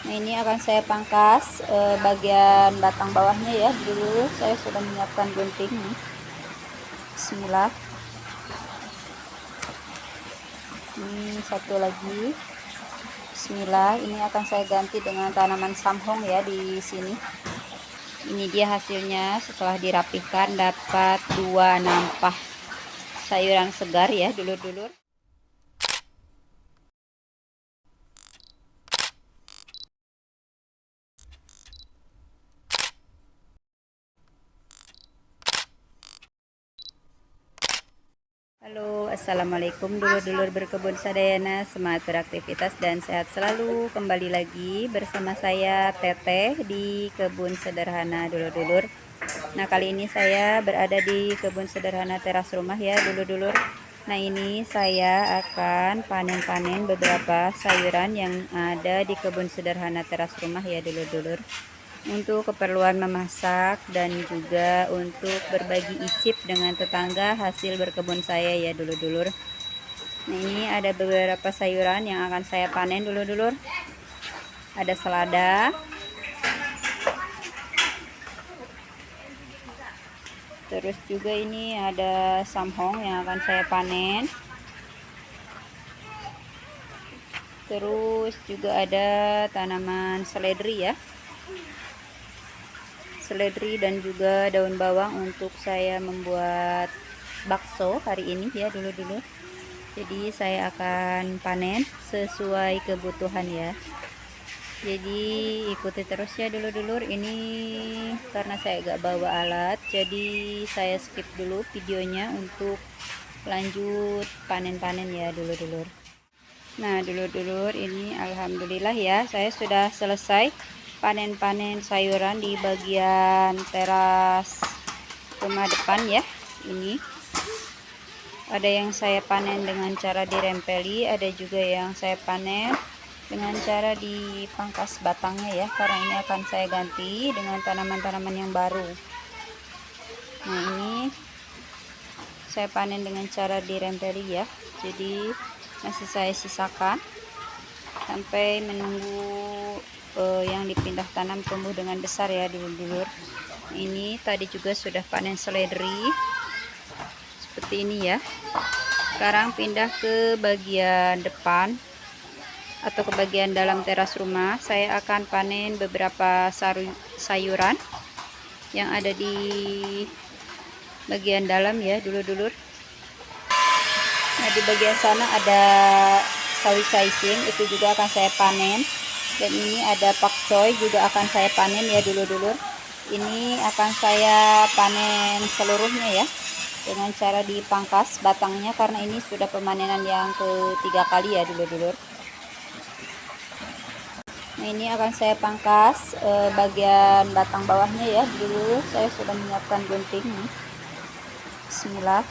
Nah, ini akan saya pangkas bagian batang bawahnya ya. Dulu saya sudah menyiapkan gunting nih. Bismillah. Ini satu lagi. Bismillah. Ini akan saya ganti dengan tanaman samhong ya di sini. Ini dia hasilnya setelah dirapihkan, dapat 2 nampah sayuran segar ya dulur-dulur. Halo, assalamualaikum dulur-dulur berkebun sadayana, semangat beraktivitas dan sehat selalu. Kembali lagi bersama saya Teteh di kebun sederhana dulur-dulur. Nah, kali ini saya berada di kebun sederhana teras rumah ya dulur-dulur. Nah, ini saya akan panen-panen beberapa sayuran yang ada di kebun sederhana teras rumah ya dulur-dulur, untuk keperluan memasak dan juga untuk berbagi icip dengan tetangga hasil berkebun saya ya dulur-dulur. Nah, ini ada beberapa sayuran yang akan saya panen dulur-dulur. Ada selada, terus juga ini ada samhong yang akan saya panen, terus juga ada tanaman seledri ya, seledri dan juga daun bawang untuk saya membuat bakso hari ini ya dulur-dulur. Jadi saya akan panen sesuai kebutuhan ya. Jadi ikuti terus ya dulur-dulur. Ini karena saya gak bawa alat, jadi saya skip dulu videonya untuk lanjut panen-panen ya dulur-dulur. Nah dulur-dulur, ini alhamdulillah ya, saya sudah selesai panen-panen sayuran di bagian teras rumah depan ya. Ini ada yang saya panen dengan cara dirempeli, ada juga yang saya panen dengan cara dipangkas batangnya ya, karena ini akan saya ganti dengan tanaman-tanaman yang baru. Nah, ini saya panen dengan cara dirempeli ya, jadi masih saya sisakan sampai menunggu yang dipindah tanam tumbuh dengan besar ya dulur-dulur. Ini tadi juga sudah panen seledri seperti ini ya. Sekarang pindah ke bagian depan atau ke bagian dalam teras rumah. Saya akan panen beberapa sayuran yang ada di bagian dalam ya dulur-dulur. Nah, di bagian sana ada sawi caising, itu juga akan saya panen. Dan ini ada pakcoy juga akan saya panen ya dulur-dulur. Ini akan saya panen seluruhnya ya, dengan cara dipangkas batangnya, karena ini sudah pemanenan yang ketiga kali ya dulur-dulur. Nah, ini akan saya pangkas bagian batang bawahnya ya. Dulu saya sudah menyiapkan gunting nih. Bismillah.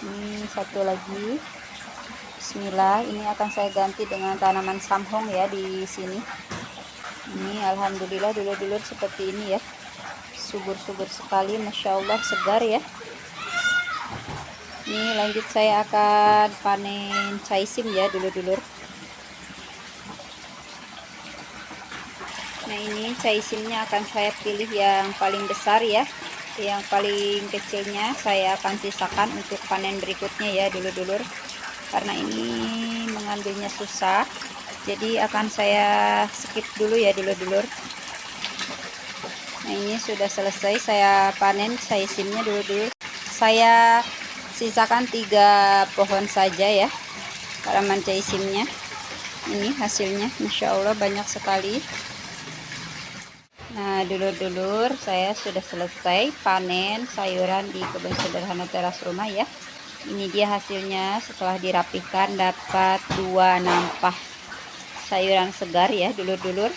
Ini satu lagi. Bismillah. Ini akan saya ganti dengan tanaman samhong ya di sini. Ini alhamdulillah dulur-dulur seperti ini ya. Subur-subur sekali, masya Allah, segar ya. Ini lanjut saya akan panen caising ya dulur-dulur. Nah, ini caisingnya akan saya pilih yang paling besar ya. Yang paling kecilnya saya akan sisakan untuk panen berikutnya ya dulur-dulur, karena ini mengambilnya susah, jadi akan saya skip dulu ya dulur-dulur. Nah, ini sudah selesai saya panen caisingnya dulur-dulur. Saya sisakan 3 pohon saja ya tanaman caisingnya. Ini hasilnya, masya Allah, banyak sekali. Nah dulur-dulur, saya sudah selesai panen sayuran di kebun sederhana teras rumah ya. Ini dia hasilnya setelah dirapihkan, dapat 2 nampah sayuran segar ya dulur-dulur.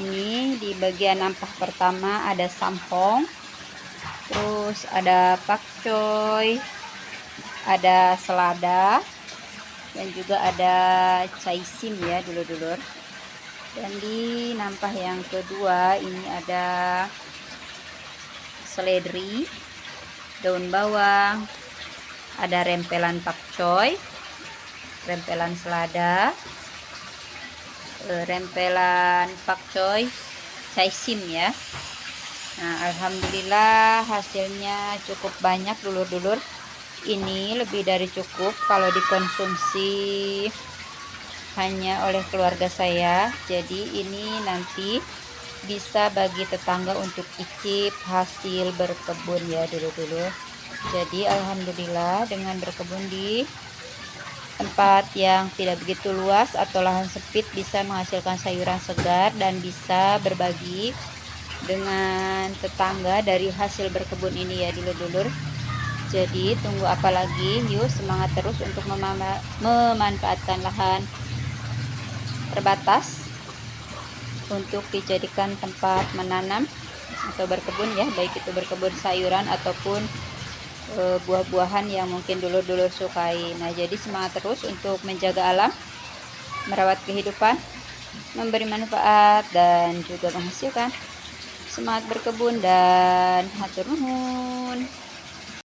Ini di bagian nampah pertama ada samhong, terus ada pakcoy, ada selada, dan juga ada caising ya dulur-dulur. Dan di nampah yang kedua ini ada seledri, daun bawang, ada rempelan pakcoy, rempelan selada, rempelan pakcoy caisim ya. Nah, alhamdulillah hasilnya cukup banyak dulur-dulur. Ini lebih dari cukup kalau dikonsumsi hanya oleh keluarga saya. Jadi ini nanti bisa bagi tetangga untuk icip hasil berkebun ya dulur-dulur. Jadi alhamdulillah dengan berkebun di tempat yang tidak begitu luas atau lahan sempit bisa menghasilkan sayuran segar dan bisa berbagi dengan tetangga dari hasil berkebun ini ya dulur-dulur. Jadi tunggu apa lagi, yuk semangat terus untuk memanfaatkan lahan terbatas untuk dijadikan tempat menanam atau berkebun ya, baik itu berkebun sayuran ataupun buah-buahan yang mungkin dulur-dulur sukai. Nah, jadi semangat terus untuk menjaga alam, merawat kehidupan, memberi manfaat dan juga menghasilkan. Semangat berkebun dan hatur nuhun.